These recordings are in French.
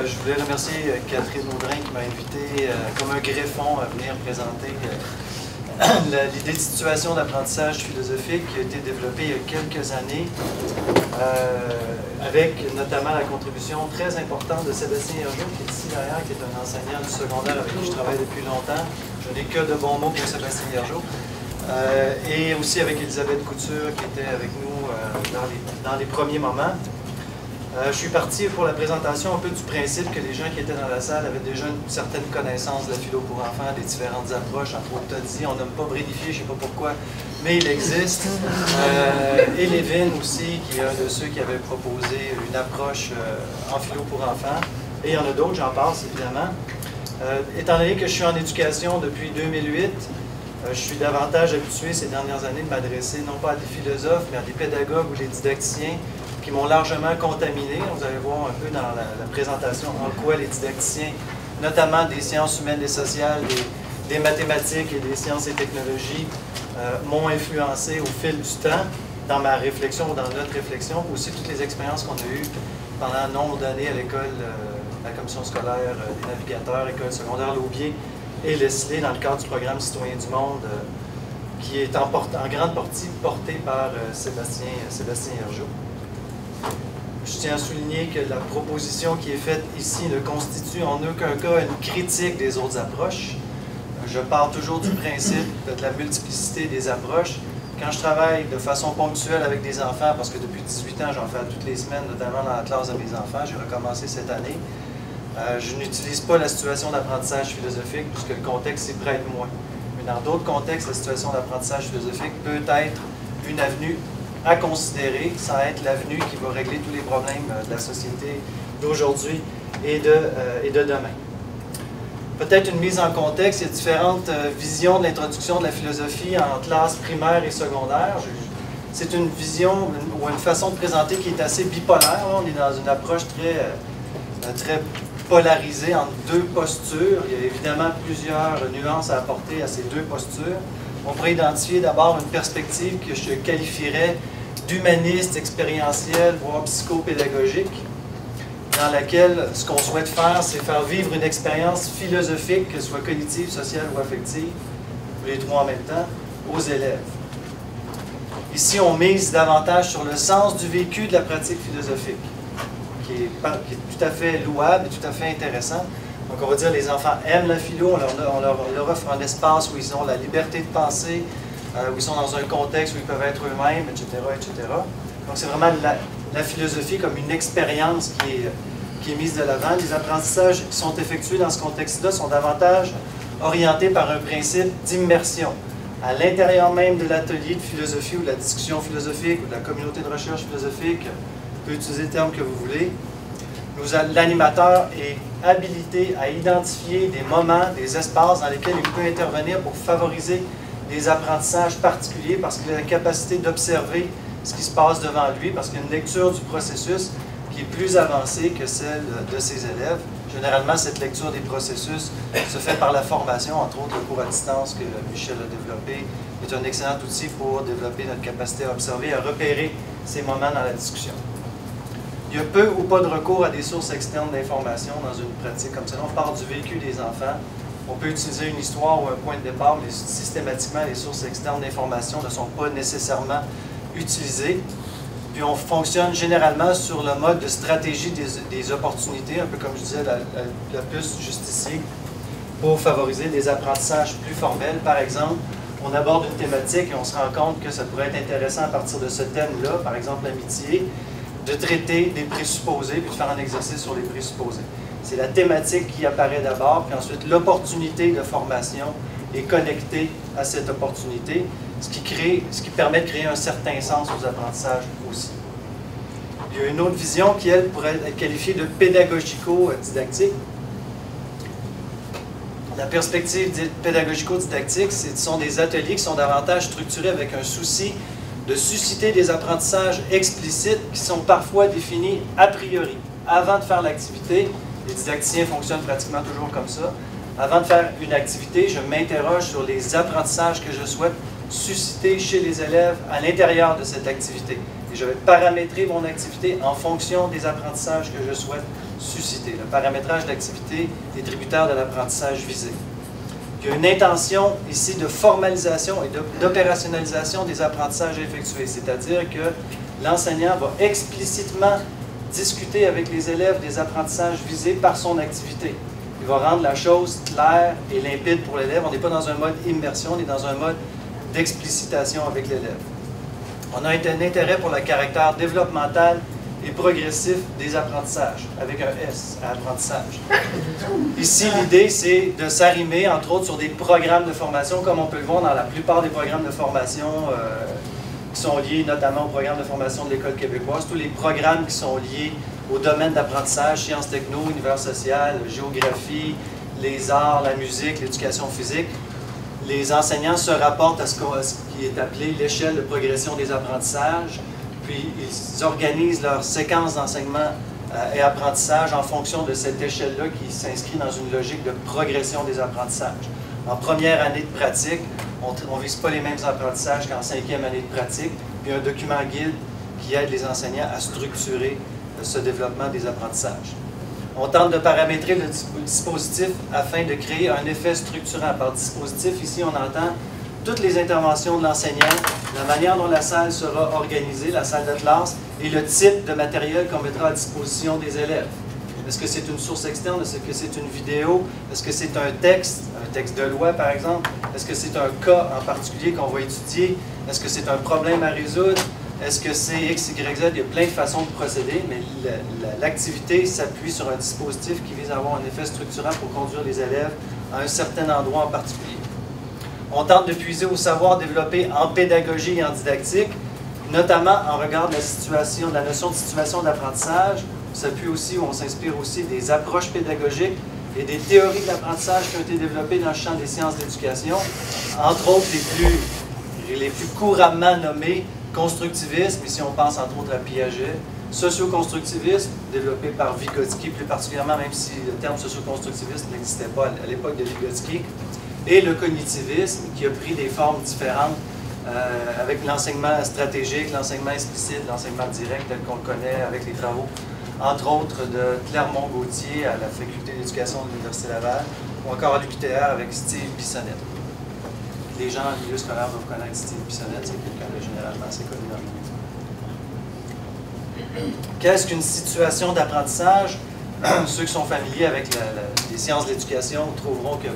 Je voulais remercier Catherine Audrin qui m'a invité comme un greffon à venir présenter l'idée de situation d'apprentissage philosophique qui a été développée il y a quelques années avec notamment la contribution très importante de Sébastien Hergeau qui est ici derrière, qui est un enseignant du secondaire avec qui je travaille depuis longtemps. Je n'ai que de bons mots pour Sébastien Hergeau. Et aussi avec Elisabeth Couture qui était avec nous dans les premiers moments. Je suis parti pour la présentation un peu du principe que les gens qui étaient dans la salle avaient déjà une certaine connaissance de la philo pour enfants, des différentes approches. Entre autres, dit, on n'aime pas Brédifier, je ne sais pas pourquoi, mais il existe. Et Lévin aussi, qui est un de ceux qui avait proposé une approche en philo pour enfants. Et il y en a d'autres, j'en passe évidemment. Étant donné que je suis en éducation depuis 2008, je suis davantage habitué ces dernières années de m'adresser non pas à des philosophes, mais à des pédagogues ou des didacticiens qui m'ont largement contaminé. Vous allez voir un peu dans la présentation en quoi les didacticiens, notamment des sciences humaines et sociales, des mathématiques et des sciences et technologies, m'ont influencé au fil du temps dans ma réflexion ou dans notre réflexion, aussi toutes les expériences qu'on a eues pendant un nombre d'années à l'école, la commission scolaire des navigateurs, école secondaire Laubier et Leslie dans le cadre du programme Citoyens du Monde, qui est en grande partie porté par Sébastien Hergeau. Je tiens à souligner que la proposition qui est faite ici ne constitue en aucun cas une critique des autres approches. Je pars toujours du principe de la multiplicité des approches. Quand je travaille de façon ponctuelle avec des enfants, parce que depuis 18 ans, j'en fais toutes les semaines, notamment dans la classe de mes enfants, j'ai recommencé cette année, je n'utilise pas la situation d'apprentissage philosophique puisque le contexte s'y prête moins. Mais dans d'autres contextes, la situation d'apprentissage philosophique peut être une avenue à considérer sans être l'avenue qui va régler tous les problèmes de la société d'aujourd'hui et de demain. Peut-être une mise en contexte, il y a différentes visions de l'introduction de la philosophie en classe primaire et secondaire. C'est une vision ou une façon de présenter qui est assez bipolaire. On est dans une approche très polarisée entre deux postures. Il y a évidemment plusieurs nuances à apporter à ces deux postures. On pourrait identifier d'abord une perspective que je qualifierais d'humaniste, expérientiel, voire psychopédagogique, dans laquelle ce qu'on souhaite faire, c'est faire vivre une expérience philosophique, qu'elle soit cognitive, sociale ou affective, ou les trois en même temps, aux élèves. Ici, on mise davantage sur le sens du vécu de la pratique philosophique, qui est tout à fait louable et tout à fait intéressant. Donc, on va dire les enfants aiment la philo, on leur offre un espace où ils ont la liberté de penser, où ils sont dans un contexte où ils peuvent être eux-mêmes, etc., etc. Donc, c'est vraiment la philosophie comme une expérience qui est mise de l'avant. Les apprentissages qui sont effectués dans ce contexte-là sont davantage orientés par un principe d'immersion. À l'intérieur même de l'atelier de philosophie ou de la discussion philosophique ou de la communauté de recherche philosophique, vous pouvez utiliser le terme que vous voulez, l'animateur est habilité à identifier des moments, des espaces dans lesquels il peut intervenir pour favoriser des apprentissages particuliers parce qu'il a la capacité d'observer ce qui se passe devant lui, parce qu'il y a une lecture du processus qui est plus avancée que celle de ses élèves. Généralement, cette lecture des processus se fait par la formation, entre autres le cours à distance que Michel a développé, est un excellent outil pour développer notre capacité à observer, à repérer ces moments dans la discussion. Il y a peu ou pas de recours à des sources externes d'information dans une pratique comme ça. On part du vécu des enfants. On peut utiliser une histoire ou un point de départ, mais systématiquement, les sources externes d'information ne sont pas nécessairement utilisées. Puis on fonctionne généralement sur le mode de stratégie des opportunités, un peu comme je disais la plus juste ici, pour favoriser des apprentissages plus formels. Par exemple, on aborde une thématique et on se rend compte que ça pourrait être intéressant à partir de ce thème-là, par exemple l'amitié, de traiter des présupposés puis de faire un exercice sur les présupposés. C'est la thématique qui apparaît d'abord, puis ensuite l'opportunité de formation est connectée à cette opportunité, ce qui permet de créer un certain sens aux apprentissages aussi. Il y a une autre vision qui, elle, pourrait être qualifiée de pédagogico-didactique. La perspective pédagogico-didactique, ce sont des ateliers qui sont davantage structurés avec un souci de susciter des apprentissages explicites qui sont parfois définis a priori. Avant de faire l'activité, les didacticiens fonctionnent pratiquement toujours comme ça. Avant de faire une activité, je m'interroge sur les apprentissages que je souhaite susciter chez les élèves à l'intérieur de cette activité. Et je vais paramétrer mon activité en fonction des apprentissages que je souhaite suscité. Le paramétrage de l'activité est tributaire de l'apprentissage visé. Il y a une intention ici de formalisation et d'opérationnalisation des apprentissages effectués, c'est-à-dire que l'enseignant va explicitement discuter avec les élèves des apprentissages visés par son activité. Il va rendre la chose claire et limpide pour l'élève. On n'est pas dans un mode immersion, on est dans un mode d'explicitation avec l'élève. On a un intérêt pour le caractère développemental et progressif des apprentissages, avec un S à apprentissage. Ici, l'idée, c'est de s'arrimer, entre autres, sur des programmes de formation, comme on peut le voir dans la plupart des programmes de formation qui sont liés notamment au programme de formation de l'École québécoise, tous les programmes qui sont liés au domaine d'apprentissage, sciences techno, univers social, géographie, les arts, la musique, l'éducation physique. Les enseignants se rapportent à ce qui est appelé l'échelle de progression des apprentissages, puis ils organisent leur séquence d'enseignement et apprentissage en fonction de cette échelle-là qui s'inscrit dans une logique de progression des apprentissages. En première année de pratique, on ne vise pas les mêmes apprentissages qu'en cinquième année de pratique, puis un document guide qui aide les enseignants à structurer ce développement des apprentissages. On tente de paramétrer le dispositif afin de créer un effet structurant. Par dispositif, ici, on entend toutes les interventions de l'enseignant, la manière dont la salle sera organisée, la salle de classe, et le type de matériel qu'on mettra à disposition des élèves. Est-ce que c'est une source externe? Est-ce que c'est une vidéo? Est-ce que c'est un texte de loi par exemple? Est-ce que c'est un cas en particulier qu'on va étudier? Est-ce que c'est un problème à résoudre? Est-ce que c'est X, Y, Z? Il y a plein de façons de procéder, mais l'activité s'appuie sur un dispositif qui vise à avoir un effet structurant pour conduire les élèves à un certain endroit en particulier. On tente de puiser au savoir développé en pédagogie et en didactique, notamment en regard de la notion de situation d'apprentissage. On s'appuie aussi, ou on s'inspire aussi des approches pédagogiques et des théories de l'apprentissage qui ont été développées dans le champ des sciences de l'éducation, entre autres les plus couramment nommés constructivisme, ici on pense entre autres à Piaget, socio-constructivisme, développé par Vygotsky plus particulièrement, même si le terme socio-constructiviste n'existait pas à l'époque de Vygotsky, et le cognitivisme qui a pris des formes différentes avec l'enseignement stratégique, l'enseignement explicite, l'enseignement direct tel qu'on le connaît avec les travaux, entre autres de Clermont-Gauthier à la faculté d'éducation de l'Université Laval, ou encore à l'UQTR avec Steve Bissonnette. Les gens en milieu scolaire doivent connaître Steve Bissonnette, c'est quelqu'un de généralement assez connu dans le milieu. Qu'est-ce qu'une situation d'apprentissage? Ceux qui sont familiers avec les sciences de l'éducation trouveront que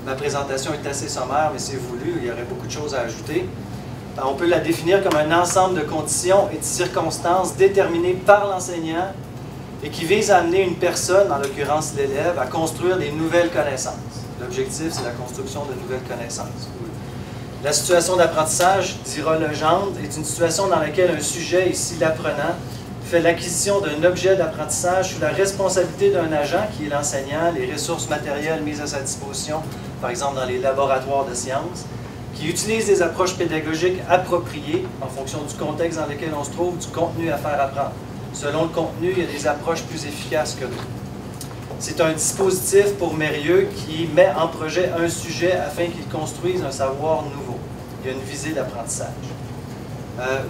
ma présentation est assez sommaire, mais c'est voulu, il y aurait beaucoup de choses à ajouter. On peut la définir comme un ensemble de conditions et de circonstances déterminées par l'enseignant et qui visent à amener une personne, en l'occurrence l'élève, à construire des nouvelles connaissances. L'objectif, c'est la construction de nouvelles connaissances. La situation d'apprentissage, dira Legendre, est une situation dans laquelle un sujet, ici l'apprenant, fait l'acquisition d'un objet d'apprentissage sous la responsabilité d'un agent, qui est l'enseignant, les ressources matérielles mises à sa disposition, par exemple dans les laboratoires de sciences, qui utilise des approches pédagogiques appropriées en fonction du contexte dans lequel on se trouve, du contenu à faire apprendre. Selon le contenu, il y a des approches plus efficaces que d'autres. C'est un dispositif pour Mérieux qui met en projet un sujet afin qu'il construise un savoir nouveau. Il y a une visée d'apprentissage.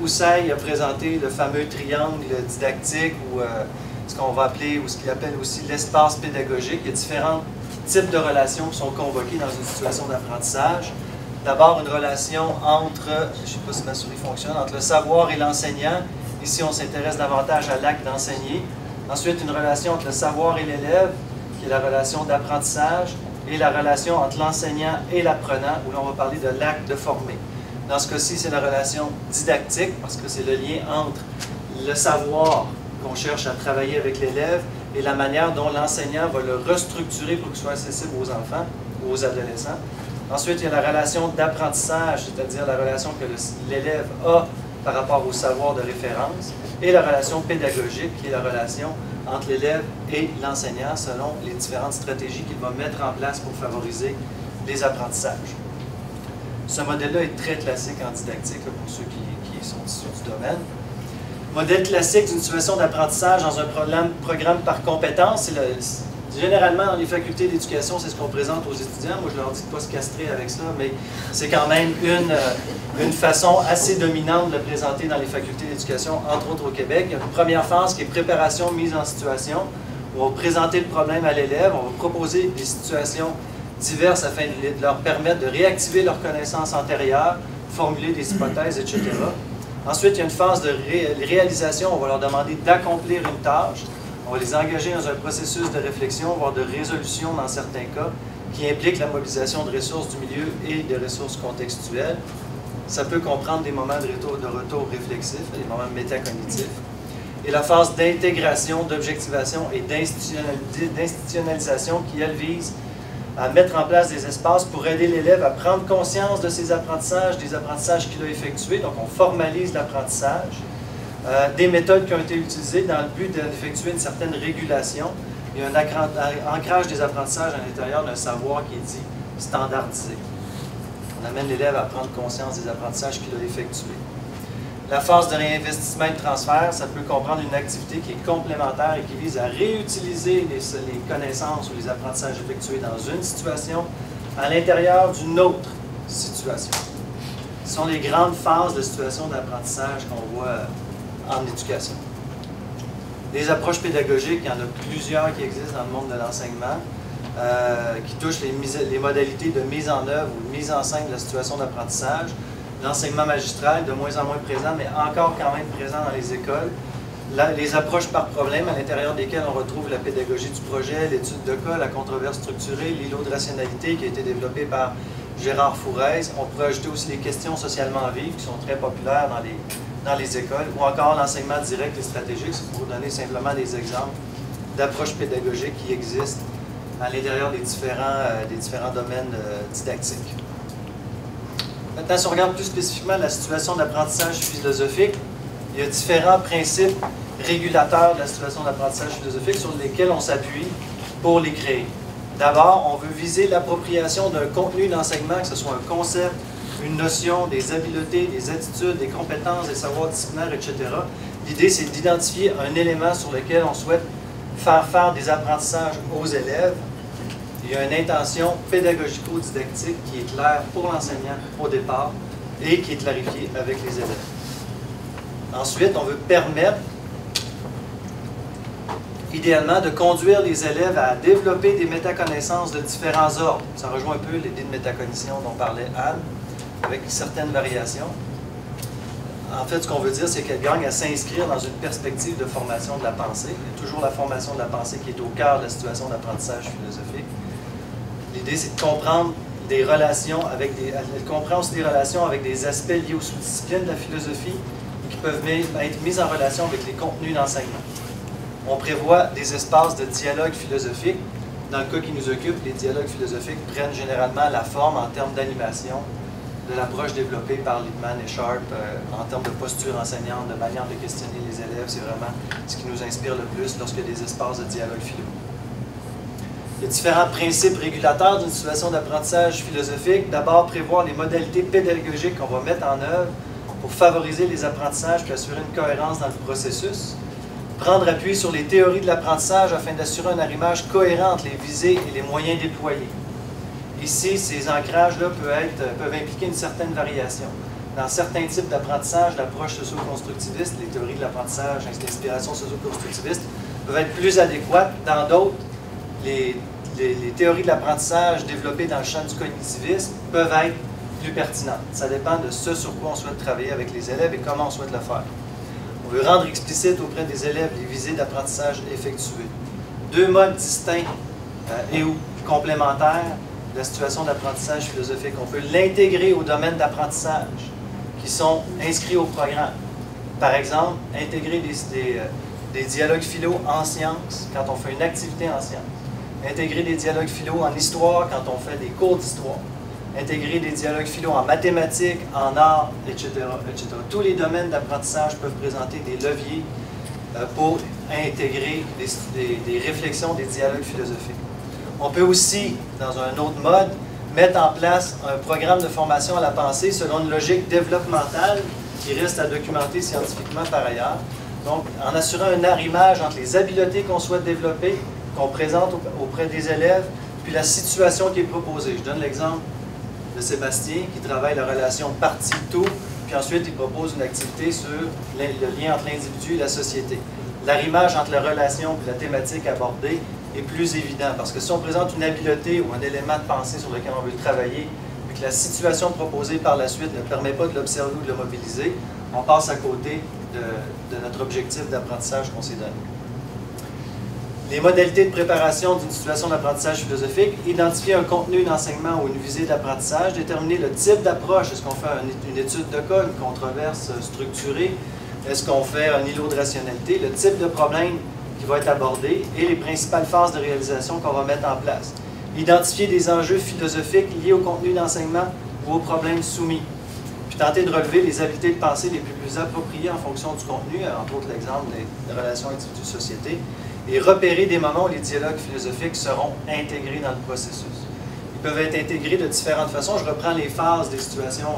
Houssay a présenté le fameux triangle didactique ou ce qu'on va appeler, ou ce qu'il appelle aussi l'espace pédagogique. Il y a différents types de relations qui sont convoquées dans une situation d'apprentissage. D'abord, une relation entre, je ne sais pas si ma souris fonctionne, entre le savoir et l'enseignant. Ici, on s'intéresse davantage à l'acte d'enseigner. Ensuite, une relation entre le savoir et l'élève, qui est la relation d'apprentissage, et la relation entre l'enseignant et l'apprenant, où l'on va parler de l'acte de former. Dans ce cas-ci, c'est la relation didactique, parce que c'est le lien entre le savoir qu'on cherche à travailler avec l'élève et la manière dont l'enseignant va le restructurer pour qu'il soit accessible aux enfants ou aux adolescents. Ensuite, il y a la relation d'apprentissage, c'est-à-dire la relation que l'élève a par rapport au savoir de référence, et la relation pédagogique, qui est la relation entre l'élève et l'enseignant, selon les différentes stratégies qu'il va mettre en place pour favoriser les apprentissages. Ce modèle-là est très classique en didactique, là, pour ceux qui sont issus du domaine. Modèle classique d'une situation d'apprentissage dans un programme par compétence, généralement, dans les facultés d'éducation, c'est ce qu'on présente aux étudiants. Moi, je leur dis de ne pas se castrer avec ça, mais c'est quand même une façon assez dominante de le présenter dans les facultés d'éducation, entre autres au Québec. Il y a une première phase qui est préparation, mise en situation, On va présenter le problème à l'élève, on va proposer des situations diverses afin de leur permettre de réactiver leurs connaissances antérieures, formuler des hypothèses, etc. Ensuite, il y a une phase de réalisation. On va leur demander d'accomplir une tâche. On va les engager dans un processus de réflexion, voire de résolution dans certains cas, qui implique la mobilisation de ressources du milieu et de ressources contextuelles. Ça peut comprendre des moments de retour réflexif, des moments métacognitifs. Et la phase d'intégration, d'objectivation et d'institutionnalisation qui, elle, vise à mettre en place des espaces pour aider l'élève à prendre conscience de ses apprentissages, des apprentissages qu'il a effectués. Donc, on formalise l'apprentissage, des méthodes qui ont été utilisées dans le but d'effectuer une certaine régulation. Il y a un ancrage des apprentissages à l'intérieur d'un savoir qui est dit standardisé. On amène l'élève à prendre conscience des apprentissages qu'il a effectués. La phase de réinvestissement et de transfert, ça peut comprendre une activité qui est complémentaire et qui vise à réutiliser les connaissances ou les apprentissages effectués dans une situation à l'intérieur d'une autre situation. Ce sont les grandes phases de situation d'apprentissage qu'on voit en éducation. Les approches pédagogiques, il y en a plusieurs qui existent dans le monde de l'enseignement, qui touchent les modalités de mise en œuvre ou de mise en scène de la situation d'apprentissage. L'enseignement magistral, de moins en moins présent, mais encore quand même présent dans les écoles. Les approches par problème, à l'intérieur desquelles on retrouve la pédagogie du projet, l'étude de cas, la controverse structurée, l'îlot de rationalité qui a été développé par Gérard Fourez. On pourrait ajouter aussi les questions socialement vives qui sont très populaires dans les écoles, ou encore l'enseignement direct et stratégique, c'est pour vous donner simplement des exemples d'approches pédagogiques qui existent à l'intérieur des différents domaines didactiques. Maintenant, si on regarde plus spécifiquement la situation d'apprentissage philosophique, il y a différents principes régulateurs de la situation d'apprentissage philosophique sur lesquels on s'appuie pour les créer. D'abord, on veut viser l'appropriation d'un contenu d'enseignement, que ce soit un concept, une notion, des habiletés, des attitudes, des compétences, des savoirs disciplinaires, etc. L'idée, c'est d'identifier un élément sur lequel on souhaite faire des apprentissages aux élèves. Il y a une intention pédagogico-didactique qui est claire pour l'enseignant au départ et qui est clarifiée avec les élèves. Ensuite, on veut permettre, idéalement, de conduire les élèves à développer des métaconnaissances de différents ordres. Ça rejoint un peu l'idée de métacognition dont parlait Anne, avec certaines variations. En fait, ce qu'on veut dire, c'est qu'elle gagne à s'inscrire dans une perspective de formation de la pensée. Il y a toujours la formation de la pensée qui est au cœur de la situation d'apprentissage philosophique. L'idée, c'est de comprendre des relations elle comprend aussi des relations avec des aspects liés aux sous-disciplines de la philosophie qui peuvent être mis en relation avec les contenus d'enseignement. On prévoit des espaces de dialogue philosophique. Dans le cas qui nous occupe, les dialogues philosophiques prennent généralement la forme en termes d'animation de l'approche développée par Liebman et Sharp en termes de posture enseignante, de manière de questionner les élèves. C'est vraiment ce qui nous inspire le plus lorsqu'il y a des espaces de dialogue philo. Il y a différents principes régulateurs d'une situation d'apprentissage philosophique. D'abord, prévoir les modalités pédagogiques qu'on va mettre en œuvre pour favoriser les apprentissages et assurer une cohérence dans le processus. Prendre appui sur les théories de l'apprentissage afin d'assurer un arrimage cohérent entre les visées et les moyens déployés. Ici, ces ancrages-là peuvent impliquer une certaine variation. Dans certains types d'apprentissage, l'approche socio-constructiviste, les théories de l'apprentissage, l'inspiration socio-constructiviste, peuvent être plus adéquates. Dans d'autres, les théories de l'apprentissage développées dans le champ du cognitivisme peuvent être plus pertinentes. Ça dépend de ce sur quoi on souhaite travailler avec les élèves et comment on souhaite le faire. On veut rendre explicite auprès des élèves les visées d'apprentissage effectuées. Deux modes distincts et ou complémentaires de la situation d'apprentissage philosophique. On peut l'intégrer au domaine d'apprentissage qui sont inscrits au programme. Par exemple, intégrer des dialogues philo en sciences quand on fait une activité en sciences. Intégrer des dialogues philo en histoire quand on fait des cours d'histoire. Intégrer des dialogues philo en mathématiques, en art, etc., etc. Tous les domaines d'apprentissage peuvent présenter des leviers pour intégrer des réflexions, des dialogues philosophiques. On peut aussi, dans un autre mode, mettre en place un programme de formation à la pensée selon une logique développementale qui reste à documenter scientifiquement par ailleurs. Donc, en assurant un arrimage entre les habiletés qu'on souhaite développer, qu'on présente auprès des élèves, puis la situation qui est proposée. Je donne l'exemple de Sébastien qui travaille la relation partie-tout, puis ensuite il propose une activité sur le lien entre l'individu et la société. l'arrimage entre la relation et la thématique abordée est plus évident. Parce que si on présente une habileté ou un élément de pensée sur lequel on veut travailler, et que la situation proposée par la suite ne permet pas de l'observer ou de le mobiliser, on passe à côté de notre objectif d'apprentissage qu'on s'est donné. Les modalités de préparation d'une situation d'apprentissage philosophique, identifier un contenu d'enseignement ou une visée d'apprentissage, déterminer le type d'approche. Est-ce qu'on fait une étude de cas, une controverse structurée? Est-ce qu'on fait un îlot de rationalité? Le type de problème qui va être abordé et les principales phases de réalisation qu'on va mettre en place. Identifier des enjeux philosophiques liés au contenu d'enseignement ou aux problèmes soumis. Puis tenter de relever les habiletés de pensée les plus appropriées en fonction du contenu, entre autres l'exemple des relations individu-société, et repérer des moments où les dialogues philosophiques seront intégrés dans le processus. Ils peuvent être intégrés de différentes façons. Je reprends les phases des situations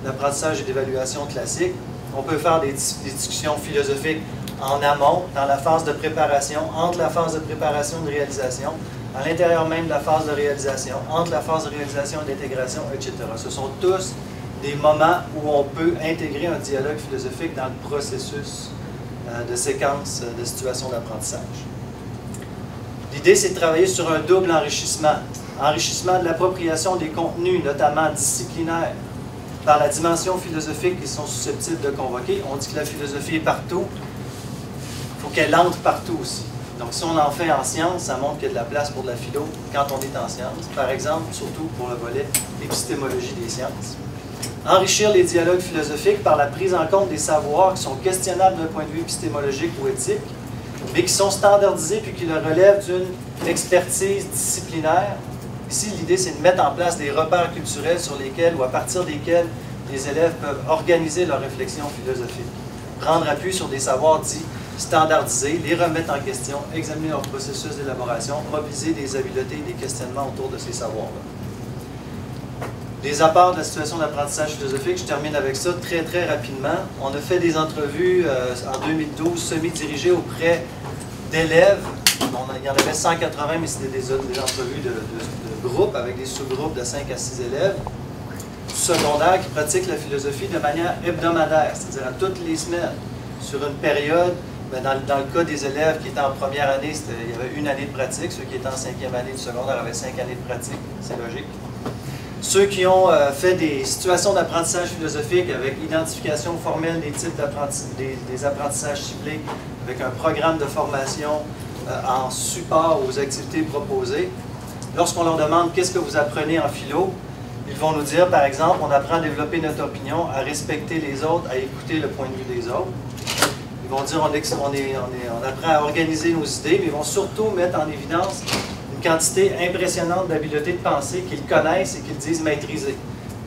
d'apprentissage et d'évaluation classiques. On peut faire des discussions philosophiques en amont, dans la phase de préparation, entre la phase de préparation et de réalisation, à l'intérieur même de la phase de réalisation, entre la phase de réalisation et d'intégration, etc. Ce sont tous des moments où on peut intégrer un dialogue philosophique dans le processus de séquence de situations d'apprentissage. L'idée, c'est de travailler sur un double enrichissement. Enrichissement de l'appropriation des contenus, notamment disciplinaires, par la dimension philosophique qu'ils sont susceptibles de convoquer. On dit que la philosophie est partout. Il faut qu'elle entre partout aussi. Donc, si on en fait en sciences, ça montre qu'il y a de la place pour de la philo quand on est en sciences. Par exemple, surtout pour le volet épistémologie des sciences. Enrichir les dialogues philosophiques par la prise en compte des savoirs qui sont questionnables d'un point de vue épistémologique ou éthique, mais qui sont standardisés puis qui le relèvent d'une expertise disciplinaire. Ici, l'idée, c'est de mettre en place des repères culturels sur lesquels ou à partir desquels les élèves peuvent organiser leur réflexion philosophique. Prendre appui sur des savoirs dits standardisés, les remettre en question, examiner leur processus d'élaboration, mobiliser des habiletés et des questionnements autour de ces savoirs-là. Les apports de la situation d'apprentissage philosophique, je termine avec ça très rapidement. On a fait des entrevues en 2012 semi-dirigées auprès d'élèves. Il y en avait 180, mais c'était des entrevues de groupes avec des sous-groupes de 5 à 6 élèves secondaires qui pratiquent la philosophie de manière hebdomadaire, c'est-à-dire à toutes les semaines, sur une période. Dans le cas des élèves qui étaient en première année, il y avait une année de pratique. Ceux qui étaient en 5e année du secondaire avaient 5 années de pratique, c'est logique. Ceux qui ont fait des situations d'apprentissage philosophique avec identification formelle des types des apprentissages ciblés, avec un programme de formation en support aux activités proposées. Lorsqu'on leur demande « Qu'est-ce que vous apprenez en philo ?», ils vont nous dire, par exemple, on apprend à développer notre opinion, à respecter les autres, à écouter le point de vue des autres. Ils vont dire on apprend à organiser nos idées, mais ils vont surtout mettre en évidence une quantité impressionnante d'habiletés de pensée qu'ils connaissent et qu'ils disent maîtriser.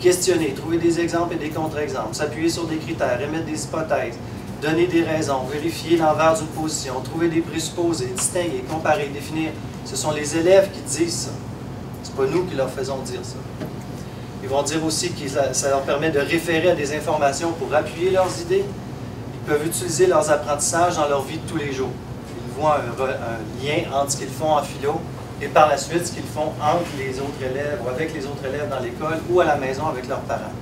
Questionner, trouver des exemples et des contre-exemples, s'appuyer sur des critères, émettre des hypothèses, donner des raisons, vérifier l'envers d'une position, trouver des présupposés, distinguer, comparer, définir. Ce sont les élèves qui disent ça. Ce n'est pas nous qui leur faisons dire ça. Ils vont dire aussi que ça leur permet de référer à des informations pour appuyer leurs idées. Ils peuvent utiliser leurs apprentissages dans leur vie de tous les jours. Ils voient un lien entre ce qu'ils font en philo et par la suite ce qu'ils font entre les autres élèves ou avec les autres élèves dans l'école ou à la maison avec leurs parents.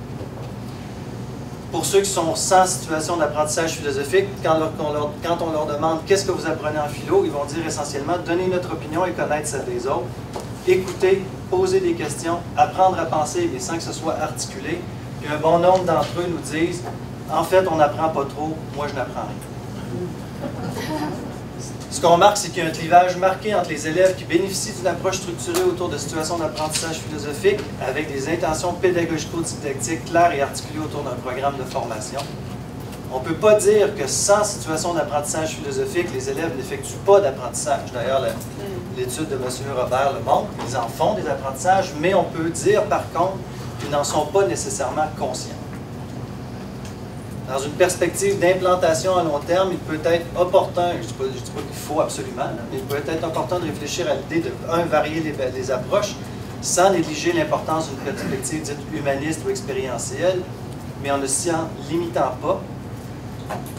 Pour ceux qui sont sans situation d'apprentissage philosophique, quand on leur demande « Qu'est-ce que vous apprenez en philo ?», ils vont dire essentiellement « Donner notre opinion et connaître celle des autres, écouter, poser des questions, apprendre à penser, mais sans que ce soit articulé. » Puis un bon nombre d'entre eux nous disent « En fait, on n'apprend pas trop, moi je n'apprends rien. » Ce qu'on remarque, c'est qu'il y a un clivage marqué entre les élèves qui bénéficient d'une approche structurée autour de situations d'apprentissage philosophique avec des intentions pédagogico-didactiques claires et articulées autour d'un programme de formation. On ne peut pas dire que sans situation d'apprentissage philosophique, les élèves n'effectuent pas d'apprentissage. D'ailleurs, l'étude de M. Robert le montre, ils en font des apprentissages, mais on peut dire par contre qu'ils n'en sont pas nécessairement conscients. Dans une perspective d'implantation à long terme, il peut être opportun, je ne dis pas qu'il faut absolument, mais il peut être opportun de réfléchir à l'idée de, varier les approches sans négliger l'importance d'une perspective dite humaniste ou expérientielle, mais en ne s'y en limitant pas.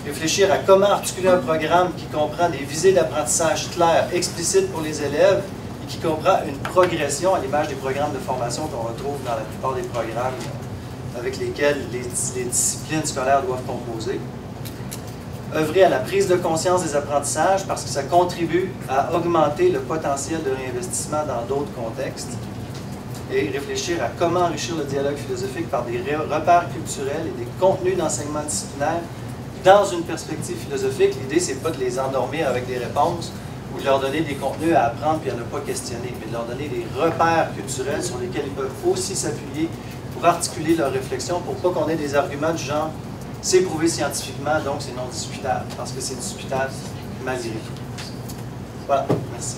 Réfléchir à comment articuler un programme qui comprend des visées d'apprentissage claires, explicites pour les élèves, et qui comprend une progression à l'image des programmes de formation qu'on retrouve dans la plupart des programmes avec lesquels les disciplines scolaires doivent composer. œuvrer à la prise de conscience des apprentissages parce que ça contribue à augmenter le potentiel de réinvestissement dans d'autres contextes. Et réfléchir à comment enrichir le dialogue philosophique par des repères culturels et des contenus d'enseignement disciplinaire dans une perspective philosophique. L'idée, c'est pas de les endormir avec des réponses ou de leur donner des contenus à apprendre puis à ne pas questionner, mais de leur donner des repères culturels sur lesquels ils peuvent aussi s'appuyer pour articuler leur réflexion, pour pas qu'on ait des arguments du genre « c'est prouvé scientifiquement, donc c'est non discutable », parce que c'est discutable malgré tout. Voilà, merci.